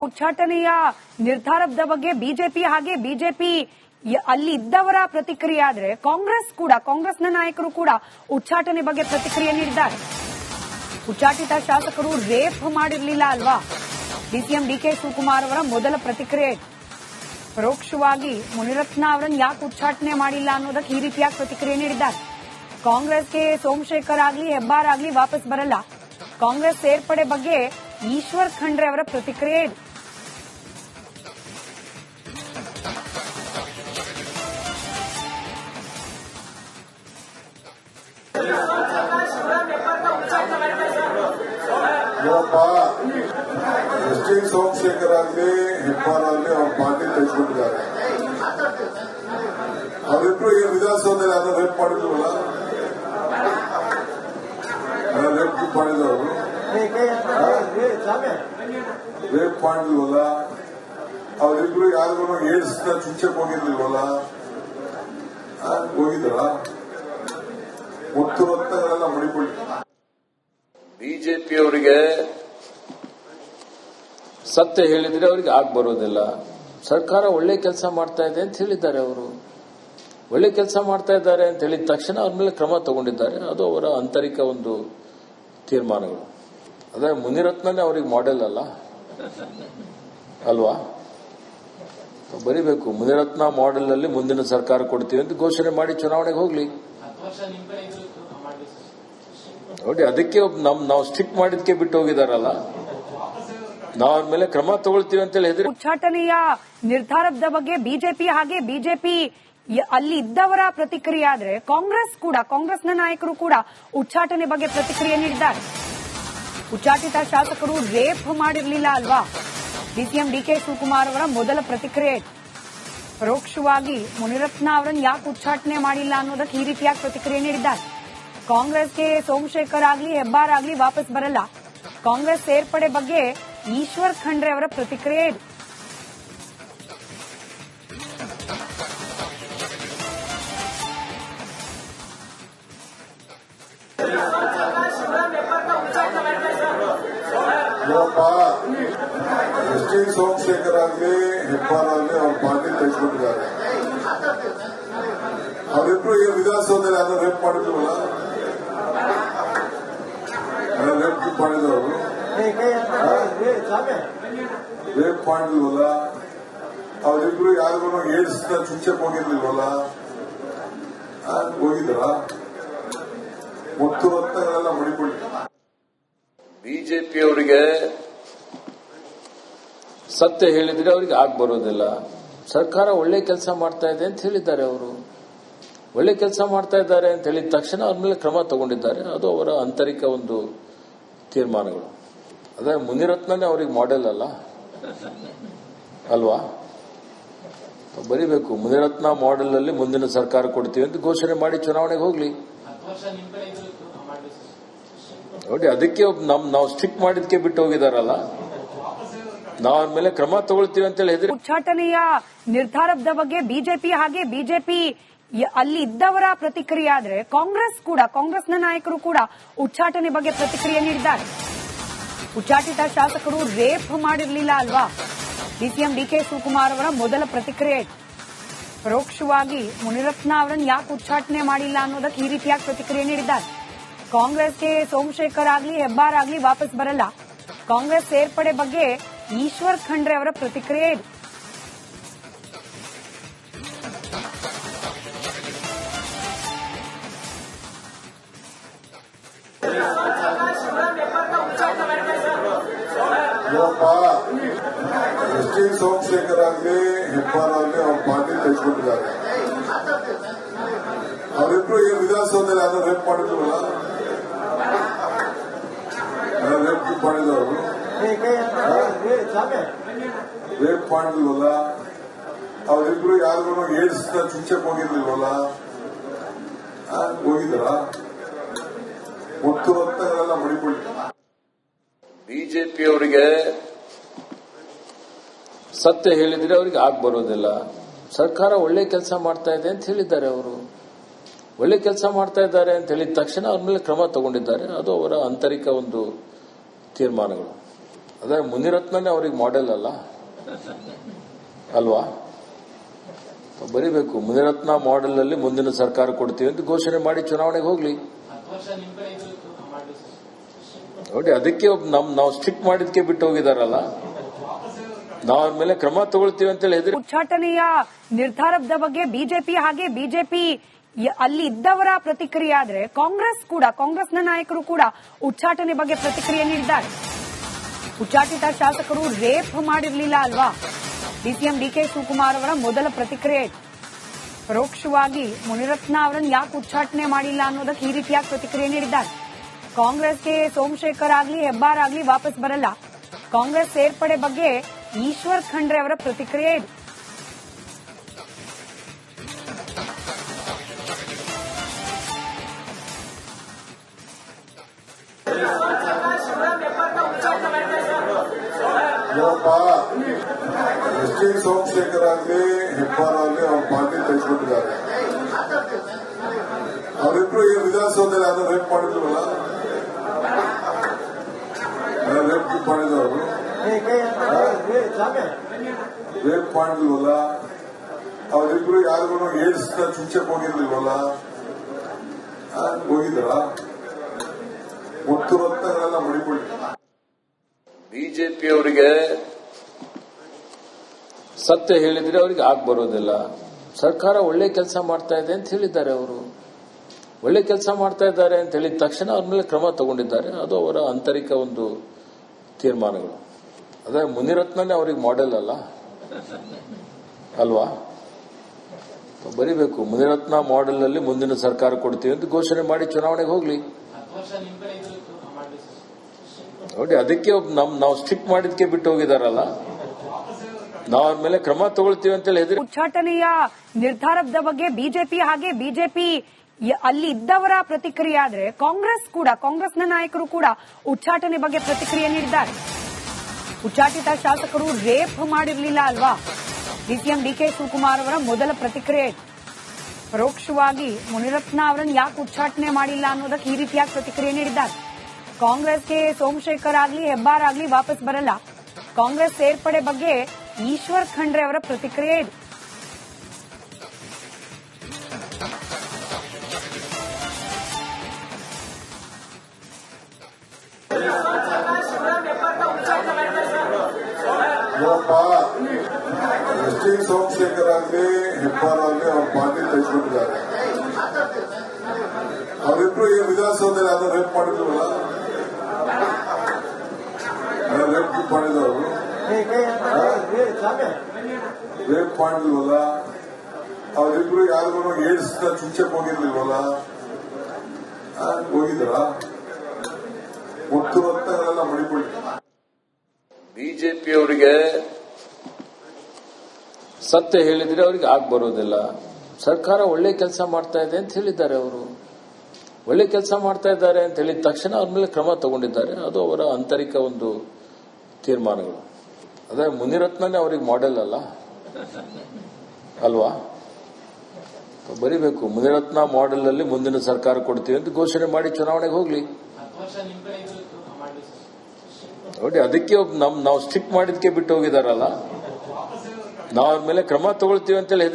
ಉಚ್ಚಾಟನೆಯ ನಿರ್ಧಾರದ ಬಗ್ಗೆ ಬಿಜೆಪಿ ಹಾಗೆ ಬಿಜೆಪಿ ಅಲ್ಲಿ ಇದ್ದವರ ಪ್ರತಿಕ್ರಿಯೆ ಆದ್ರೆ ಕಾಂಗ್ರೆಸ್ನ ನಾಯಕರು ಕೂಡ ಉಚ್ಚಾಟನೆ ಬಗ್ಗೆ ಪ್ರತಿಕ್ರಿಯೆ ನೀಡಿದ್ದಾರೆ. ಉಚ್ಚಾಟಿತ ಶಾಸಕರು ರೇಪ್ ಮಾಡಿರಲಿಲ್ಲ ಅಲ್ವಾ? ಡಿಸಿಎಂ ಡಿಕೆ ಶಿವಕುಮಾರ್ ಅವರ ಮೊದಲ ಪ್ರತಿಕ್ರಿಯೆ. ಪರೋಕ್ಷವಾಗಿ ಮುನಿರತ್ನ ಅವರನ್ನು ಯಾಕೆ ಉಚ್ಚಾಟನೆ ಮಾಡಿಲ್ಲ ಅನ್ನೋದಕ್ಕೆ ಈ ರೀತಿಯಾಗಿ ಪ್ರತಿಕ್ರಿಯೆ ನೀಡಿದ್ದಾರೆ. ಕಾಂಗ್ರೆಸ್ಗೆ ಸೋಮಶೇಖರ್ ಆಗ್ಲಿ ಹೆಬ್ಬಾರ್ ಆಗ್ಲಿ ವಾಪಸ್ ಬರಲ್ಲ. ಕಾಂಗ್ರೆಸ್ ಸೇರ್ಪಡೆ ಬಗ್ಗೆ ಈಶ್ವರ್ ಖಂಡ್ರೆ ಅವರ ಪ್ರತಿಕ್ರಿಯೆ ಇದೆ. ಸೋಮಶೇಖರ್ ಆಗಲಿ ಹೆಬ್ಬಾರ್ ಆಗಲಿ ಅವ್ರ ಪಾರ್ಟಿ ತೆಗೆದುಕೊಂಡಿದ್ದಾರೆ. ಅವರಿಬ್ರು ಈ ವಿಧಾನಸೌಧದಲ್ಲಿ ಅದನ್ನು ರೇಪ್ ಮಾಡಿದ್ವಲ್ಲ, ರೇಪ್ ಮಾಡಿದವರು ರೇಪ್ ಮಾಡಿದ್ವಲ್ಲ, ಅವರಿಬ್ರು ಯಾರಿಗೂ ಏಡ್ಸ್ನ ಚುಚ್ಚಕ್ ಹೋಗಿರ್ಲಿಲ್ವಲ್ಲ, ಹೋಗಿದ್ರ ಮುತ್ತು ರತ್ನಗಳೆಲ್ಲ ಮಡಿಕೊಳ್ಳಿ. ಬಿಜೆಪಿಯವರಿಗೆ ಸತ್ಯ ಹೇಳಿದ್ರೆ ಅವರಿಗೆ ಆಗ ಬರೋದಿಲ್ಲ. ಸರ್ಕಾರ ಒಳ್ಳೆ ಕೆಲಸ ಮಾಡ್ತಾ ಇದೆ ಅಂತ ಹೇಳಿದ್ದಾರೆ. ಅವರು ಒಳ್ಳೆ ಕೆಲಸ ಮಾಡ್ತಾ ಇದ್ದಾರೆ ಅಂತ ಹೇಳಿದ ತಕ್ಷಣ ಅವ್ರ ಮೇಲೆ ಕ್ರಮ ತಗೊಂಡಿದ್ದಾರೆ. ಅದು ಅವರ ಆಂತರಿಕ ಒಂದು ತೀರ್ಮಾನಗಳು. ಅದೇ ಮುನಿರತ್ನನೇ ಅವರಿಗೆ ಮಾಡೆಲ್ ಅಲ್ವಾ? ಬರಿಬೇಕು, ಮುನಿರತ್ನ ಮಾಡೆಲ್ ಅಲ್ಲಿ ಮುಂದಿನ ಸರ್ಕಾರ ಕೊಡ್ತೀವಿ ಅಂತ ಘೋಷಣೆ ಮಾಡಿ ಚುನಾವಣೆಗೆ ಹೋಗ್ಲಿ ನೋಡಿ. ಅದಕ್ಕೆ ನಾವು ಸ್ಟಿಕ್ ಮಾಡಿದ್ಕೆ ಬಿಟ್ಟು ಹೋಗಿದಾರಲ್ಲ, ನಾವು ಅವ್ರ ಮೇಲೆ ಕ್ರಮ ತಗೊಳ್ತೀವಿ ಅಂತ ಹೇಳಿದ್ರೆ. ಉಚ್ಚಾಟನೆಯ ನಿರ್ಧಾರದ ಬಗ್ಗೆ ಬಿಜೆಪಿ ಹಾಗೆ ಬಿಜೆಪಿ ಅಲ್ಲಿ ಇದ್ದವರ ಪ್ರತಿಕ್ರಿಯೆ ಆದ್ರೆ ಕಾಂಗ್ರೆಸ್ನ ನಾಯಕರು ಕೂಡ ಉಚ್ಚಾಟನೆ ಬಗ್ಗೆ ಪ್ರತಿಕ್ರಿಯೆ ನೀಡಿದ್ದಾರೆ. ಉಚ್ಚಾಟಿತ ಶಾಸಕರು ರೇಪ್ ಮಾಡಿರಲಿಲ್ಲ ಅಲ್ವಾ? ಡಿಸಿಎಂ ಡಿಕೆ ಶಿವಕುಮಾರ್ ಅವರ ಮೊದಲ ಪ್ರತಿಕ್ರಿಯೆ. ಪರೋಕ್ಷವಾಗಿ ಮುನಿರತ್ನ ಅವರನ್ನು ಯಾಕೆ ಉಚ್ಚಾಟನೆ ಮಾಡಿಲ್ಲ ಅನ್ನೋದಕ್ಕೆ ಈ ರೀತಿಯಾಗಿ ಪ್ರತಿಕ್ರಿಯೆ ನೀಡಿದ್ದಾರೆ. ಕಾಂಗ್ರೆಸ್ಗೆ ಸೋಮಶೇಖರ್ ಆಗ್ಲಿ ಹೆಬ್ಬಾರ್ ಆಗ್ಲಿ ವಾಪಸ್ ಬರಲ್ಲ. ಕಾಂಗ್ರೆಸ್ ಸೇರ್ಪಡೆ ಬಗ್ಗೆ ಈಶ್ವರ್ ಖಂಡ್ರೆ ಅವರ ಪ್ರತಿಕ್ರಿಯೆ ಇದೆ. ಸೋಮಶೇಖರ್ ಆಗಲಿ ಹೆಬ್ಬಾರ್ ಆಗಲಿ ಅವ್ರ ಪಾರ್ಟಿ ತೆಗೆದುಕೊಂಡಿದ್ದಾರೆ. ಅವರಿಬ್ರು ಈ ವಿಧಾನಸೌಧದಲ್ಲಿ ಅದನ್ನು ರೇಪ್ ಮಾಡಿದ್ವಲ್ಲ, ರೇಪ್ ಮಾಡಿದವರು ರೇಪ್ ಮಾಡಿದ್ವಲ್ಲ, ಅವರಿಬ್ರು ಯಾರಿಗೂ ಏಡ್ಸ್ನ ಚುಚ್ಚಕ್ ಹೋಗಿರ್ಲಿಲ್ವಲ್ಲ, ಹೋಗಿದ್ರ ಮುತ್ತು ರತ್ನಗಳೆಲ್ಲ ಮಡಿಕೊಳ್ಳಿ. ಬಿಜೆಪಿಯವರಿಗೆ ಸತ್ಯ ಹೇಳಿದ್ರೆ ಅವರಿಗೆ ಆಗ ಬರೋದಿಲ್ಲ. ಸರ್ಕಾರ ಒಳ್ಳೆ ಕೆಲಸ ಮಾಡ್ತಾ ಇದೆ ಅಂತ ಹೇಳಿದ್ದಾರೆ. ಅವರು ಒಳ್ಳೆ ಕೆಲಸ ಮಾಡ್ತಾ ಇದ್ದಾರೆ ಅಂತ ಹೇಳಿದ ತಕ್ಷಣ ಅವ್ರ ಮೇಲೆ ಕ್ರಮ ತಗೊಂಡಿದ್ದಾರೆ. ಅದು ಅವರ ಆಂತರಿಕ ಒಂದು ತೀರ್ಮಾನಗಳು. ಅದೇ ಮುನಿರತ್ನನೇ ಅವರಿಗೆ ಮಾಡೆಲ್ ಅಲ್ವಾ? ಬರಿಬೇಕು, ಮುನಿರತ್ನ ಮಾಡೆಲ್ ಅಲ್ಲಿ ಮುಂದಿನ ಸರ್ಕಾರ ಕೊಡ್ತೀವಿ ಅಂತ ಘೋಷಣೆ ಮಾಡಿ ಚುನಾವಣೆಗೆ ಹೋಗ್ಲಿ ನೋಡಿ. ಅದಕ್ಕೆ ನಾವು ಸ್ಟಿಕ್ ಮಾಡಿದ್ಕೆ ಬಿಟ್ಟು ಹೋಗಿದಾರಲ್ಲ, ನಾವು ಅವ್ರ ಮೇಲೆ ಕ್ರಮ ತಗೊಳ್ತೀವಿ ಅಂತ ಹೇಳಿದ್ರೆ. ಉಚ್ಚಾಟನೆಯ ನಿರ್ಧಾರದ ಬಗ್ಗೆ ಬಿಜೆಪಿ ಹಾಗೆ ಬಿಜೆಪಿ ಅಲ್ಲಿ ಇದ್ದವರ ಪ್ರತಿಕ್ರಿಯೆ ಆದ್ರೆ ಕಾಂಗ್ರೆಸ್ನ ನಾಯಕರು ಕೂಡ ಉಚ್ಚಾಟನೆ ಬಗ್ಗೆ ಪ್ರತಿಕ್ರಿಯೆ ನೀಡಿದ್ದಾರೆ. ಉಚ್ಚಾಟಿತ ಶಾಸಕರು ರೇಪ್ ಮಾಡಿರಲಿಲ್ಲ ಅಲ್ವಾ? ಡಿಸಿಎಂ ಡಿಕೆ ಶಿವಕುಮಾರ್ ಅವರ ಮೊದಲ ಪ್ರತಿಕ್ರಿಯೆ. ಪರೋಕ್ಷವಾಗಿ ಮುನಿರತ್ನ ಅವರನ್ನು ಯಾಕೆ ಉಚ್ಚಾಟನೆ ಮಾಡಿಲ್ಲ ಅನ್ನೋದಕ್ಕೆ ಈ ರೀತಿಯಾಗಿ ಪ್ರತಿಕ್ರಿಯೆ ನೀಡಿದ್ದಾರೆ. ಕಾಂಗ್ರೆಸ್ಗೆ ಸೋಮಶೇಖರ್ ಆಗ್ಲಿ ಹೆಬ್ಬಾರ್ ಆಗ್ಲಿ ವಾಪಸ್ ಬರಲ್ಲ. ಕಾಂಗ್ರೆಸ್ ಸೇರ್ಪಡೆ ಬಗ್ಗೆ ಈಶ್ವರ್ ಖಂಡ್ರೆ ಅವರ ಪ್ರತಿಕ್ರಿಯೆ ಇದೆ. ಸೋಮಶೇಖರ್ ಆಗಲಿ ಹೆಬ್ಬಾರ್ ಆಗಲಿ ಅವ್ರ ಪಾರ್ಟಿ ತೆಗೆದುಕೊಂಡಿದ್ದಾರೆ. ಅವರಿಬ್ರು ಈ ವಿಧಾನಸೌಧದಲ್ಲಿ ಅದನ್ನು ರೇಪ್ ಮಾಡಿದ್ವಲ್ಲ, ರೇಪ್ ಮಾಡಿದವರು ರೇಪ್ ಮಾಡಿದ್ವಲ್ಲ, ಅವರಿಬ್ರು ಯಾರಿಗೂ ಏಡ್ಸ್ನ ಚುಚ್ಚಕ್ ಹೋಗಿರ್ಲಿಲ್ವಲ್ಲ, ಹೋಗಿದ್ರ ಮುತ್ತು ರತ್ನಗಳೆಲ್ಲ ಮಡಿಕೊಳ್ಳಿ. ಬಿಜೆಪಿಯವರಿಗೆ ಸತ್ಯ ಹೇಳಿದ್ರೆ ಅವರಿಗೆ ಆಗ ಬರೋದಿಲ್ಲ. ಸರ್ಕಾರ ಒಳ್ಳೆ ಕೆಲಸ ಮಾಡ್ತಾ ಇದೆ ಅಂತ ಹೇಳಿದ್ದಾರೆ. ಅವರು ಒಳ್ಳೆ ಕೆಲಸ ಮಾಡ್ತಾ ಇದ್ದಾರೆ ಅಂತ ಹೇಳಿದ ತಕ್ಷಣ ಅವ್ರ ಮೇಲೆ ಕ್ರಮ ತಗೊಂಡಿದ್ದಾರೆ. ಅದು ಅವರ ಆಂತರಿಕ ಒಂದು ತೀರ್ಮಾನಗಳು. ಅದೇ ಮುನಿರತ್ನನೇ ಅವ್ರಿಗೆ ಮಾಡೆಲ್ ಅಲ್ವಾ? ಬರಿಬೇಕು, ಮುನಿರತ್ನ ಮಾಡೆಲ್ ಅಲ್ಲಿ ಮುಂದಿನ ಸರ್ಕಾರ ಕೊಡ್ತೀವಿ ಅಂತ ಘೋಷಣೆ ಮಾಡಿ ಚುನಾವಣೆಗೆ ಹೋಗ್ಲಿ. ನೋಡಿ, ಅದಕ್ಕೆ ನಾವು ಸ್ಟ್ರಿಕ್ಟ್ ಮಾಡಿದ್ಕೆ ಬಿಟ್ಟು ಹೋಗಿದಾರಲ್ಲ, ನಾವು ಅವ್ರ ಮೇಲೆ ಕ್ರಮ ತಗೊಳ್ತೀವಿ ಅಂತೇಳಿ ಹೆದರಿ. ಉಚ್ಚಾಟನೆಯ ನಿರ್ಧಾರದ ಬಗ್ಗೆ ಬಿಜೆಪಿ ಹಾಗೆ ಬಿಜೆಪಿ ಅಲ್ಲಿ ಇದ್ದವರ ಪ್ರತಿಕ್ರಿಯೆ ಆದ್ರೆ ಕಾಂಗ್ರೆಸ್ನ ನಾಯಕರು ಕೂಡ ಉಚ್ಚಾಟನೆ ಬಗ್ಗೆ ಪ್ರತಿಕ್ರಿಯೆ ನೀಡಿದ್ದಾರೆ. ಉಚ್ಚಾಟಿತ ಶಾಸಕರು ರೇಪ್ ಮಾಡಿರಲಿಲ್ಲ ಅಲ್ವಾ? ಡಿಸಿಎಂ ಡಿಕೆ ಶಿವಕುಮಾರ್ ಅವರ ಮೊದಲ ಪ್ರತಿಕ್ರಿಯೆ. ಪರೋಕ್ಷವಾಗಿ ಮುನಿರತ್ನ ಅವರನ್ನು ಯಾಕೆ ಉಚ್ಚಾಟನೆ ಮಾಡಿಲ್ಲ ಅನ್ನೋದಕ್ಕೆ ಈ ರೀತಿಯಾಗಿ ಪ್ರತಿಕ್ರಿಯೆ ನೀಡಿದ್ದಾರೆ. ಕಾಂಗ್ರೆಸ್ಗೆ ಸೋಮಶೇಖರ್ ಆಗ್ಲಿ ಹೆಬ್ಬಾರ್ ಆಗ್ಲಿ ವಾಪಸ್ ಬರಲ್ಲ. ಕಾಂಗ್ರೆಸ್ ಸೇರ್ಪಡೆ ಬಗ್ಗೆ ಈಶ್ವರ್ ಖಂಡ್ರೆ ಅವರ ಪ್ರತಿಕ್ರಿಯೆ ಇದೆ. ಎಸ್ ಟಿ ಸೋಮಶೇಖರ್ ಆಗಲಿ ಹೆಬ್ಬಾರ್ ಆಗಲಿ ಅವ್ರ ಪಾರ್ಟಿ ತೆಗೆದುಕೊಂಡಿದ್ದಾರೆ. ಅವರಿಬ್ರು ಈ ವಿಧಾನಸೌಧದಲ್ಲಿ ಯಾರು ರೇಪ್ ಮಾಡಿದ್ರಲ್ಲ, ರೇಪ್ ಮಾಡಿದವರು ರೇಪ್ ಮಾಡಿದ್ವಲ್ಲ, ಅವರಿಬ್ರು ಯಾರಿಗೂ ಏಡ್ಸ್ ಚುಚ್ಚಕ್ ಹೋಗಿರ್ಲಿಲ್ವಲ್ಲ, ಹೋಗಿದ್ದಾರ? ಒಟ್ಟು ರತ್ನಗಳೆಲ್ಲ ಮಡಿಕೊಳ್ಳಿ. ಬಿಜೆಪಿಯವರಿಗೆ ಸತ್ಯ ಹೇಳಿದ್ರೆ ಅವರಿಗೆ ಆಗ್ ಬರೋದಿಲ್ಲ. ಸರ್ಕಾರ ಒಳ್ಳೆ ಕೆಲಸ ಮಾಡ್ತಾ ಇದೆ ಅಂತ ಹೇಳಿದ್ದಾರೆ. ಅವರು ಒಳ್ಳೆ ಕೆಲಸ ಮಾಡ್ತಾ ಇದ್ದಾರೆ ಅಂತ ಹೇಳಿದ ತಕ್ಷಣ ಅವ್ರ ಮೇಲೆ ಕ್ರಮ ತಗೊಂಡಿದ್ದಾರೆ. ಅದು ಅವರ ಆಂತರಿಕ ಒಂದು ತೀರ್ಮಾನಗಳು. ಅದೇ ಮುನಿರತ್ನನೇ ಅವ್ರಿಗೆ ಮಾಡೆಲ್ ಅಲ್ವಾ? ಬರಿಬೇಕು, ಮುನಿರತ್ನ ಮಾಡೆಲ್ ಅಲ್ಲಿ ಮುಂದಿನ ಸರ್ಕಾರ ಕೊಡ್ತೀವಿ ಅಂತ ಘೋಷಣೆ ಮಾಡಿ ಚುನಾವಣೆಗೆ ಹೋಗ್ಲಿ. ನೋಡಿ, ಅದಕ್ಕೆ ನಾವು ಸ್ಟ್ರಿಕ್ಟ್ ಮಾಡಿದ್ಕೆ ಬಿಟ್ಟು ಹೋಗಿದಾರಲ್ಲ, ನಾವು ಅವ್ರ ಮೇಲೆ ಕ್ರಮ ತಗೊಳ್ತೀವಿ ಅಂತೇಳಿ ಹೆದರಿ. ಉಚ್ಚಾಟನೆಯ ನಿರ್ಧಾರದ ಬಗ್ಗೆ ಬಿಜೆಪಿ ಹಾಗೆ ಬಿಜೆಪಿ ಅಲ್ಲಿ ಇದ್ದವರ ಪ್ರತಿಕ್ರಿಯೆ ಆದ್ರೆ ಕಾಂಗ್ರೆಸ್ನ ನಾಯಕರು ಕೂಡ ಉಚ್ಚಾಟನೆ ಬಗ್ಗೆ ಪ್ರತಿಕ್ರಿಯೆ ನೀಡಿದ್ದಾರೆ. ಉಚ್ಚಾಟಿತ ಶಾಸಕರು ರೇಪ್ ಮಾಡಿರಲಿಲ್ಲ ಅಲ್ವಾ? ಡಿಸಿಎಂ ಡಿಕೆ ಶಿವಕುಮಾರ್ ಅವರ ಮೊದಲ ಪ್ರತಿಕ್ರಿಯೆ. ಪರೋಕ್ಷವಾಗಿ ಮುನಿರತ್ನ ಅವರನ್ನು ಯಾಕೆ ಉಚ್ಚಾಟನೆ ಮಾಡಿಲ್ಲ ಅನ್ನೋದಕ್ಕೆ ಈ ರೀತಿಯಾಗಿ ಪ್ರತಿಕ್ರಿಯೆ ನೀಡಿದ್ದಾರೆ. ಕಾಂಗ್ರೆಸ್ಗೆ ಸೋಮಶೇಖರ್ ಆಗ್ಲಿ ಹೆಬ್ಬಾರ್ ಆಗ್ಲಿ ವಾಪಸ್ ಬರಲ್ಲ. ಕಾಂಗ್ರೆಸ್ ಸೇರ್ಪಡೆ ಬಗ್ಗೆ ಈಶ್ವರ್ ಖಂಡ್ರೆ ಅವರ ಪ್ರತಿಕ್ರಿಯೆ ಇದೆ. ಎಸ್ ಟಿ ಸೋಮಶೇಖರ್ ಆಗಲಿ ಹೆಬ್ಬಾರ್ ಆಗಲಿ ಅವ್ರ ಪಾರ್ಟಿ ತೆಗೆದುಕೊಂಡಿದ್ದಾರೆ. ಅವರಿಬ್ರು ಈ ವಿಧಾನಸೌಧದಲ್ಲಿ ಯಾರು ರೇಪ್ ಮಾಡಿದ್ರಲ್ಲ, ರೇಪ್ ಮಾಡಿದವರು ರೇಪ್ ಮಾಡಿದ್ವಲ್ಲ, ಅವರಿಬ್ರು ಯಾರಿಗೂ ಏಡ್ಸ್ ಚುಚ್ಚಕ್ ಹೋಗಿರ್ಲಿಲ್ವಲ್ಲ, ಹೋಗಿದ್ದಾರ? ಒಟ್ಟು ರತ್ನಗಳೆಲ್ಲ ಮಡಿಕೊಳ್ಳಿ. ಬಿಜೆಪಿಯವರಿಗೆ ಸತ್ಯ ಹೇಳಿದ್ರೆ ಅವರಿಗೆ ಆಗ್ ಬರೋದಿಲ್ಲ. ಸರ್ಕಾರ ಒಳ್ಳೆ ಕೆಲಸ ಮಾಡ್ತಾ ಇದೆ ಅಂತ ಹೇಳಿದ್ದಾರೆ. ಅವರು ಒಳ್ಳೆ ಕೆಲಸ ಮಾಡ್ತಾ ಇದ್ದಾರೆ ಅಂತ ಹೇಳಿದ ತಕ್ಷಣ ಅವ್ರ ಮೇಲೆ ಕ್ರಮ ತಗೊಂಡಿದ್ದಾರೆ. ಅದು ಅವರ ಆಂತರಿಕ ಒಂದು ತೀರ್ಮಾನಗಳು. ಅದೇ ಮುನಿರತ್ನನೇ ಅವ್ರಿಗೆ ಮಾಡೆಲ್ ಅಲ್ವಾ? ಬರಿಬೇಕು, ಮುನಿರತ್ನ ಮಾಡೆಲ್ ಅಲ್ಲಿ ಮುಂದಿನ ಸರ್ಕಾರ ಕೊಡ್ತೀವಿ ಅಂತ ಘೋಷಣೆ ಮಾಡಿ ಚುನಾವಣೆಗೆ ಹೋಗ್ಲಿ. ನೋಡಿ, ಅದಕ್ಕೆ ನಾವು ಸ್ಟ್ರಿಕ್ಟ್ ಮಾಡಿದ್ಕೆ ಬಿಟ್ಟು ಹೋಗಿದಾರಲ್ಲ, ನಾವು ಅವ್ರ ಮೇಲೆ ಕ್ರಮ ತಗೊಳ್ತೀವಿ ಅಂತೇಳಿ